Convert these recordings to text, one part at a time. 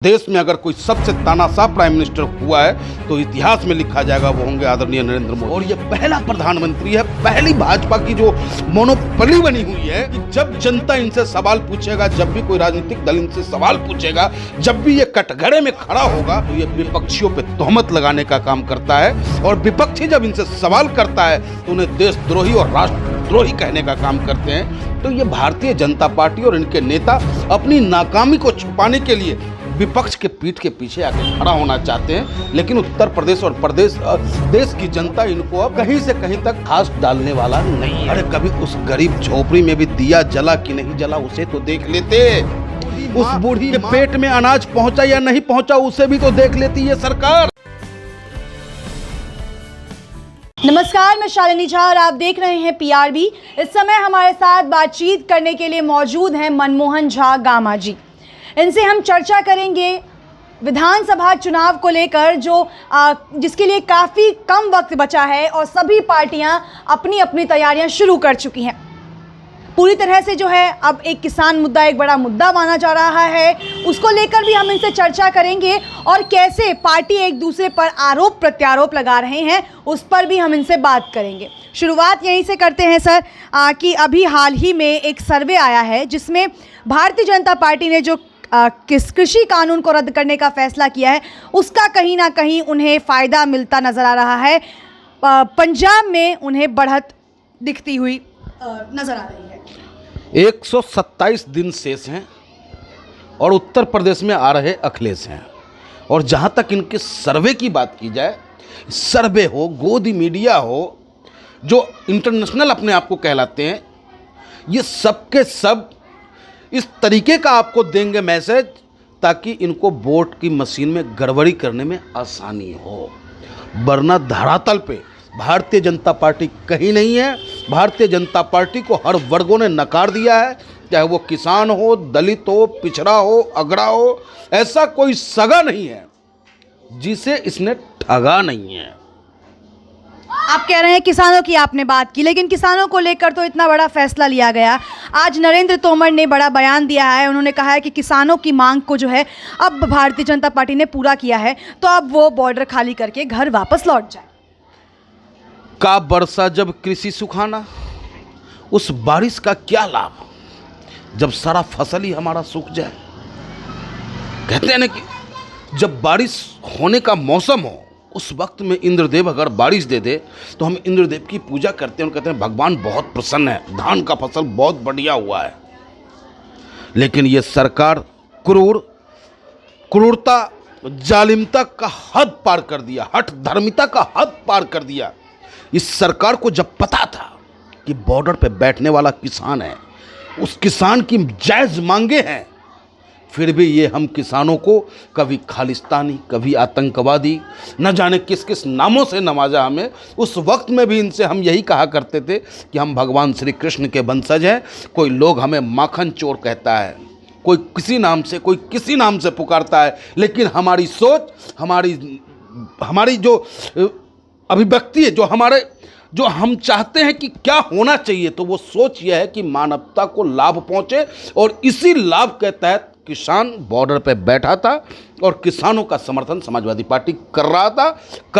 देश में अगर कोई सबसे तानाशाह प्राइम मिनिस्टर हुआ है तो इतिहास में लिखा जाएगा, वो होंगे आदरणीय नरेंद्र मोदी। और ये पहला प्रधानमंत्री है, पहली भाजपा की जो मोनोपोली बनी हुई है कि जब जनता इनसे सवाल पूछेगा, जब भी कोई राजनीतिक दल इनसे सवाल पूछेगा, जब भी ये कटघरे में खड़ा होगा तो ये विपक्षियों पे तोहमत लगाने का काम करता है। और विपक्षी जब इनसे सवाल करता है तो उन्हें देशद्रोही और राष्ट्रद्रोही कहने का काम करते हैं। तो ये भारतीय जनता पार्टी और इनके नेता अपनी नाकामी को छुपाने के लिए विपक्ष के पीठ के पीछे आके खड़ा होना चाहते हैं, लेकिन उत्तर प्रदेश और देश की जनता इनको अब कहीं से कहीं तक घास डालने वाला नहीं है। अरे कभी उस गरीब झोपड़ी में भी दिया जला कि नहीं जला उसे तो देख लेते, उस बूढ़ी के पेट में अनाज पहुंचा या नहीं पहुंचा उसे भी तो देख लेती है सरकार। नमस्कार, मैं शालिनी झा और आप देख रहे हैं पीआरबी। इस समय हमारे साथ बातचीत करने के लिए मौजूद हैं मनमोहन झा गामा जी। इनसे हम चर्चा करेंगे विधानसभा चुनाव को लेकर जिसके लिए काफ़ी कम वक्त बचा है और सभी पार्टियां अपनी अपनी तैयारियां शुरू कर चुकी हैं। पूरी तरह से जो है अब एक किसान मुद्दा एक बड़ा मुद्दा माना जा रहा है, उसको लेकर भी हम इनसे चर्चा करेंगे और कैसे पार्टी एक दूसरे पर आरोप प्रत्यारोप लगा रहे हैं उस पर भी हम इनसे बात करेंगे। शुरुआत यहीं से करते हैं सर कि अभी हाल ही में एक सर्वे आया है जिसमें भारतीय जनता पार्टी ने जो कृषि कानून को रद्द करने का फैसला किया है उसका कहीं ना कहीं उन्हें फ़ायदा मिलता नज़र आ रहा है। पंजाब में उन्हें बढ़त दिखती हुई नज़र आ रही है। 127 दिन शेष हैं और उत्तर प्रदेश में आ रहे अखिलेश हैं। और जहाँ तक इनके सर्वे की बात की जाए, सर्वे हो, गोदी मीडिया हो, जो इंटरनेशनल अपने आप को कहलाते हैं, ये सब के सब इस तरीके का आपको देंगे मैसेज ताकि इनको वोट की मशीन में गड़बड़ी करने में आसानी हो। वरना धरातल पे भारतीय जनता पार्टी कहीं नहीं है। भारतीय जनता पार्टी को हर वर्गों ने नकार दिया है, चाहे वो किसान हो, दलित हो, पिछड़ा हो, अगड़ा हो, ऐसा कोई सगा नहीं है जिसे इसने ठगा नहीं है। आप कह रहे हैं किसानों की आपने बात की, लेकिन किसानों को लेकर तो इतना बड़ा फैसला लिया गया। आज नरेंद्र तोमर ने बड़ा बयान दिया है, उन्होंने कहा है कि किसानों की मांग को जो है अब भारतीय जनता पार्टी ने पूरा किया है तो अब वो बॉर्डर खाली करके घर वापस लौट जाए। का बरसा जब कृषि सुखाना, उस बारिश का क्या लाभ जब सारा फसल ही हमारा सूख जाए। कहते हैं ना कि जब बारिश होने का मौसम हो उस वक्त में इंद्रदेव अगर बारिश दे दे तो हम इंद्रदेव की पूजा करते हैं और कहते हैं भगवान बहुत प्रसन्न है, धान का फसल बहुत बढ़िया हुआ है। लेकिन ये सरकार क्रूरता, जालिमता का हद पार कर दिया, हठ धर्मिता का हद पार कर दिया। इस सरकार को जब पता था कि बॉर्डर पे बैठने वाला किसान है, उस किसान की जायज़ मांगे हैं, फिर भी ये हम किसानों को कभी खालिस्तानी, कभी आतंकवादी, न जाने किस किस नामों से नवाजा हमें। उस वक्त में भी इनसे हम यही कहा करते थे कि हम भगवान श्री कृष्ण के वंशज हैं। कोई लोग हमें माखन चोर कहता है, कोई किसी नाम से, कोई किसी नाम से पुकारता है, लेकिन हमारी सोच, हमारी जो अभिव्यक्ति है, जो हम चाहते हैं कि क्या होना चाहिए, तो वो सोच यह है कि मानवता को लाभ पहुँचे। और इसी लाभ के तहत किसान बॉर्डर पे बैठा था और किसानों का समर्थन समाजवादी पार्टी कर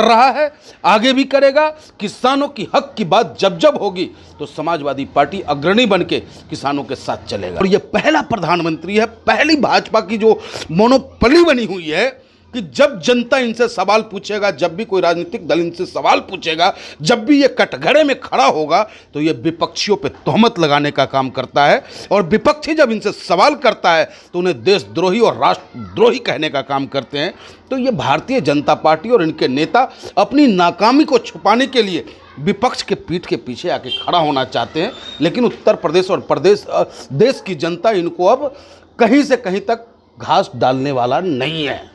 रहा है, आगे भी करेगा। किसानों की हक की बात जब जब होगी तो समाजवादी पार्टी अग्रणी बन के किसानों के साथ चलेगा। और ये पहला प्रधानमंत्री है, पहली भाजपा की जो मोनोपोली बनी हुई है कि जब जनता इनसे सवाल पूछेगा, जब भी कोई राजनीतिक दल इनसे सवाल पूछेगा, जब भी ये कटघरे में खड़ा होगा तो ये विपक्षियों पे तोहमत लगाने का काम करता है। और विपक्षी जब इनसे सवाल करता है तो उन्हें देशद्रोही और राष्ट्रद्रोही कहने का काम करते हैं। तो ये भारतीय जनता पार्टी और इनके नेता अपनी नाकामी को छुपाने के लिए विपक्ष के पीठ के पीछे आके खड़ा होना चाहते हैं, लेकिन उत्तर प्रदेश और देश की जनता इनको अब कहीं से कहीं तक घास डालने वाला नहीं है।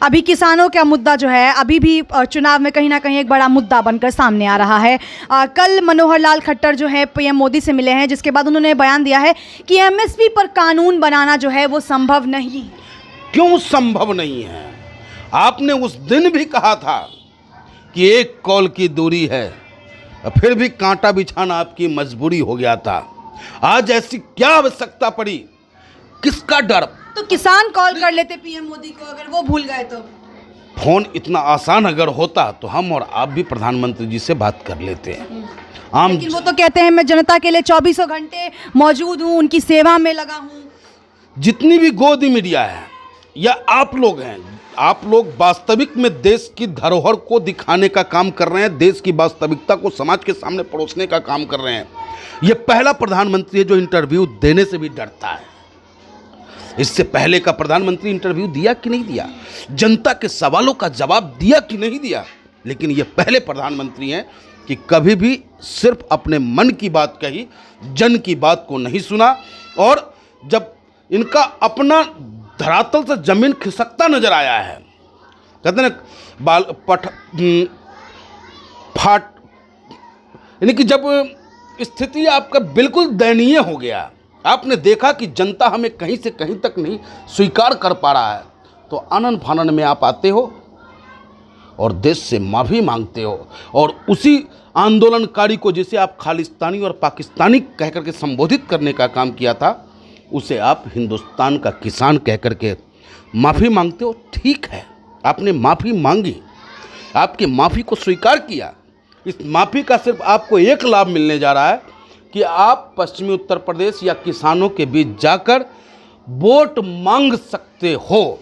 अभी किसानों का मुद्दा जो है अभी भी चुनाव में कहीं ना कहीं एक बड़ा मुद्दा बनकर सामने आ रहा है। कल मनोहर लाल खट्टर जो है पीएम मोदी से मिले हैं, जिसके बाद उन्होंने बयान दिया है कि एमएसपी पर कानून बनाना जो है वो संभव नहीं। क्यों संभव नहीं है? आपने उस दिन भी कहा था कि 1 कॉल की दूरी है, फिर भी कांटा बिछाना आपकी मजबूरी हो गया था। आज ऐसी क्या आवश्यकता पड़ी? किसका डर? तो किसान कॉल कर लेते पीएम मोदी को, अगर वो भूल गए तो। फोन इतना आसान अगर होता तो हम और आप भी प्रधानमंत्री जी से बात कर लेते हैं। आम लेकिन वो तो कहते हैं मैं जनता के लिए 24 घंटे मौजूद हूँ, उनकी सेवा में लगा हूँ। जितनी भी गोदी मीडिया है या आप लोग हैं, आप लोग वास्तविक में देश की धरोहर को दिखाने का काम कर रहे हैं, देश की वास्तविकता को समाज के सामने परोसने का काम कर रहे हैं। ये पहला प्रधानमंत्री है जो इंटरव्यू देने से भी डरता है। इससे पहले का प्रधानमंत्री इंटरव्यू दिया कि नहीं दिया, जनता के सवालों का जवाब दिया कि नहीं दिया, लेकिन ये पहले प्रधानमंत्री हैं कि कभी भी सिर्फ अपने मन की बात कही, जन की बात को नहीं सुना। और जब इनका अपना धरातल से जमीन खिसकता नजर आया है, कहते हैं फाट, यानी कि जब स्थिति आपका बिल्कुल दयनीय हो गया, आपने देखा कि जनता हमें कहीं से कहीं तक नहीं स्वीकार कर पा रहा है, तो आनन फानन में आप आते हो और देश से माफ़ी मांगते हो। और उसी आंदोलनकारी को जिसे आप खालिस्तानी और पाकिस्तानी कह करके संबोधित करने का काम किया था, उसे आप हिंदुस्तान का किसान कह करके माफ़ी मांगते हो। ठीक है, आपने माफ़ी मांगी, आपकी माफ़ी को स्वीकार किया। इस माफ़ी का सिर्फ आपको एक लाभ मिलने जा रहा है कि आप पश्चिमी उत्तर प्रदेश या किसानों के बीच जाकर वोट मांग सकते हो,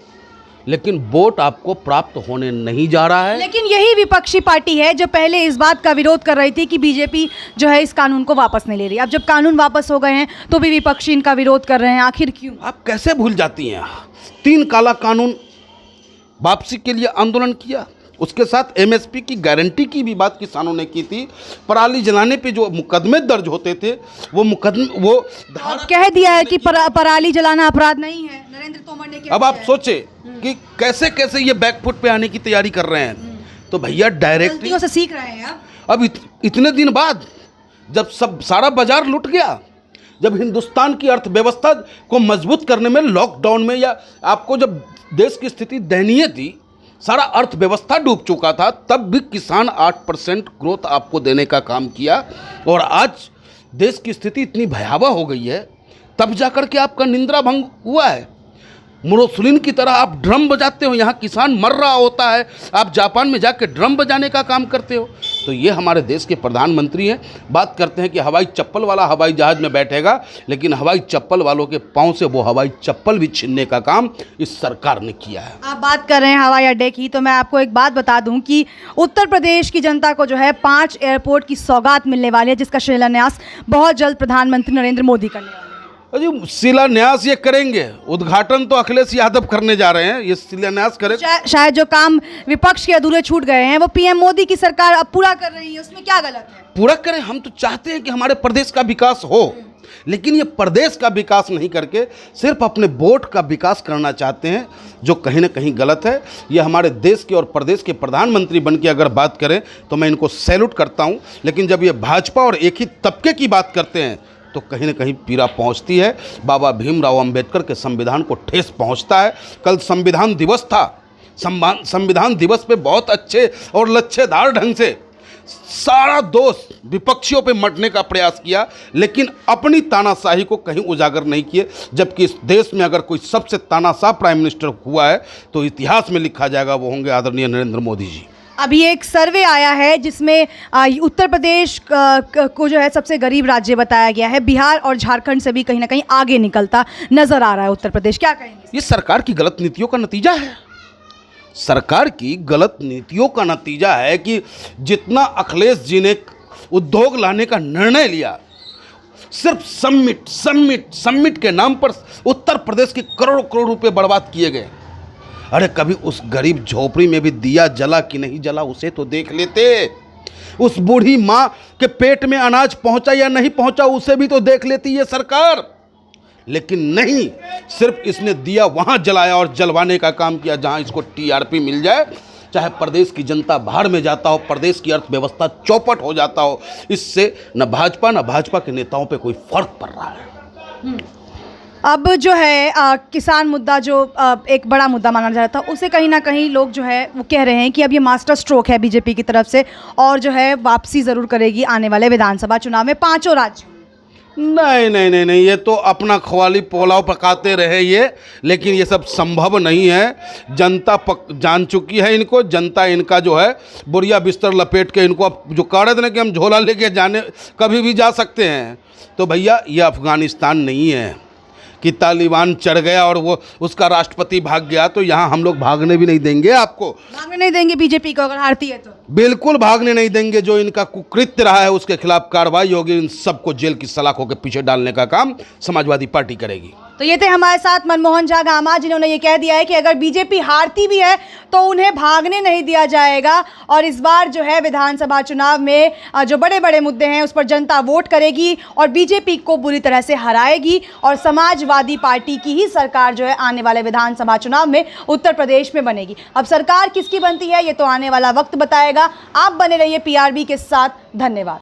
लेकिन वोट आपको प्राप्त होने नहीं जा रहा है। लेकिन यही विपक्षी पार्टी है जो पहले इस बात का विरोध कर रही थी कि बीजेपी जो है इस कानून को वापस नहीं ले रही। अब जब कानून वापस हो गए हैं तो भी विपक्षी इनका विरोध कर रहे हैं, आखिर क्यों? आप कैसे भूल जाती हैं? 3 काला कानून वापसी के लिए आंदोलन किया, उसके साथ एमएसपी की गारंटी की भी बात किसानों ने की थी। पराली जलाने पे जो मुकदमे दर्ज होते थे वो कह दिया है कि पराली जलाना अपराध नहीं है, नरेंद्र तोमर ने कहा। अब आप सोचे कि कैसे कैसे ये बैकफुट पे आने की तैयारी कर रहे हैं। तो भैया डायरेक्टली से सीख रहे हैं अब इतने दिन बाद, जब सब सारा बाजार लुट गया, जब हिंदुस्तान की अर्थव्यवस्था को मजबूत करने में लॉकडाउन में, या आपको जब देश की स्थिति दयनीय थी, सारा अर्थव्यवस्था डूब चुका था, तब भी किसान 8% ग्रोथ आपको देने का काम किया। और आज देश की स्थिति इतनी भयावह हो गई है, तब जाकर के आपका निंद्रा भंग हुआ है। मुरोसलिन की तरह आप ड्रम बजाते हो, यहाँ किसान मर रहा होता है, आप जापान में जाकर ड्रम बजाने का काम करते हो। तो ये हमारे देश के प्रधानमंत्री हैं। बात करते हैं कि हवाई चप्पल वाला हवाई जहाज में बैठेगा, लेकिन हवाई चप्पल वालों के पांव से वो हवाई चप्पल भी छीनने का काम इस सरकार ने किया है। आप बात कर रहे हैं हवाई अड्डे की, तो मैं आपको एक बात बता दूं कि उत्तर प्रदेश की जनता को जो है 5 एयरपोर्ट की सौगात मिलने वाली है, जिसका शिलान्यास बहुत जल्द प्रधानमंत्री नरेंद्र मोदी करने वाले हैं। अजी शिलान्यास ये करेंगे, उद्घाटन तो अखिलेश यादव करने जा रहे हैं, ये शिलान्यास करेंगे। शायद जो काम विपक्ष के अधूरे छूट गए हैं वो पीएम मोदी की सरकार अब पूरा कर रही है, उसमें क्या गलत है? पूरा करें, हम तो चाहते हैं कि हमारे प्रदेश का विकास हो, लेकिन ये प्रदेश का विकास नहीं करके सिर्फ अपने वोट का विकास करना चाहते हैं, जो कहीं ना कहीं गलत है। ये हमारे देश के और प्रदेश के प्रधानमंत्री बन के अगर बात करें तो मैं इनको सैल्यूट करता हूँ, लेकिन जब ये भाजपा और एक ही तबके की बात करते हैं तो कहीं ना कहीं पीड़ा पहुंचती है। बाबा भीमराव अंबेडकर के संविधान को ठेस पहुंचता है। कल संविधान दिवस था, संविधान दिवस पे बहुत अच्छे और लच्छेदार ढंग से सारा दोष विपक्षियों पे मटने का प्रयास किया, लेकिन अपनी तानाशाही को कहीं उजागर नहीं किए। जबकि इस देश में अगर कोई सबसे तानाशाह प्राइम मिनिस्टर हुआ है तो इतिहास में लिखा जाएगा, वो होंगे आदरणीय नरेंद्र मोदी जी। अभी एक सर्वे आया है जिसमें उत्तर प्रदेश को जो है सबसे गरीब राज्य बताया गया है। बिहार और झारखंड से भी कहीं ना कहीं आगे निकलता नजर आ रहा है उत्तर प्रदेश। क्या कहेंगे? ये सरकार की गलत नीतियों का नतीजा है। सरकार की गलत नीतियों का नतीजा है कि जितना अखिलेश जी ने उद्योग लाने का निर्णय लिया, सिर्फ समिट के नाम पर उत्तर प्रदेश के करोड़ों करोड़ रुपए बर्बाद किए गए। अरे कभी उस गरीब झोपड़ी में भी दिया जला कि नहीं जला उसे तो देख लेते। उस बूढ़ी माँ के पेट में अनाज पहुंचा या नहीं पहुंचा उसे भी तो देख लेती ये सरकार। लेकिन नहीं, सिर्फ इसने दिया वहां जलाया और जलवाने का काम किया जहां इसको टीआरपी मिल जाए, चाहे प्रदेश की जनता बाहर में जाता हो, प्रदेश की अर्थव्यवस्था चौपट हो जाता हो। इससे न भाजपा के नेताओं पे कोई फर्क पड़ रहा है। अब जो है किसान मुद्दा जो एक बड़ा मुद्दा माना जा रहा था, उसे कहीं ना कहीं लोग जो है वो कह रहे हैं कि अब ये मास्टर स्ट्रोक है बीजेपी की तरफ से और जो है वापसी ज़रूर करेगी आने वाले विधानसभा चुनाव में 5 राज्यों। नहीं नहीं नहीं नहीं, ये तो अपना ख्वाली पुलाव पकाते रहे ये, लेकिन ये सब संभव नहीं है। जनता जान चुकी है इनको। जनता इनका जो है बोरिया बिस्तर लपेट के इनको, अब जो कह रहे थे ना कि हम झोला लेके जाने कभी भी जा सकते हैं, तो भैया ये अफ़गानिस्तान नहीं है कि तालिबान चढ़ गया और वो उसका राष्ट्रपति भाग गया। तो यहाँ हम लोग भागने भी नहीं देंगे आपको। भागने नहीं देंगे बीजेपी को अगर हारती है तो? बिल्कुल भागने नहीं देंगे। जो इनका कुकृत्य रहा है उसके खिलाफ कार्रवाई होगी। इन सबको जेल की सलाखों के पीछे डालने का काम समाजवादी पार्टी करेगी। तो ये थे हमारे साथ मनमोहन झा गामा, जिन्होंने ये कह दिया है कि अगर बीजेपी हारती भी है तो उन्हें भागने नहीं दिया जाएगा। और इस बार जो है विधानसभा चुनाव में जो बड़े बड़े मुद्दे हैं उस पर जनता वोट करेगी और बीजेपी को बुरी तरह से हराएगी और समाजवादी पार्टी की ही सरकार जो है आने वाले विधानसभा चुनाव में उत्तर प्रदेश में बनेगी। अब सरकार किसकी बनती है ये तो आने वाला वक्त बताएगा। आप बने रहिए PRB के साथ। धन्यवाद।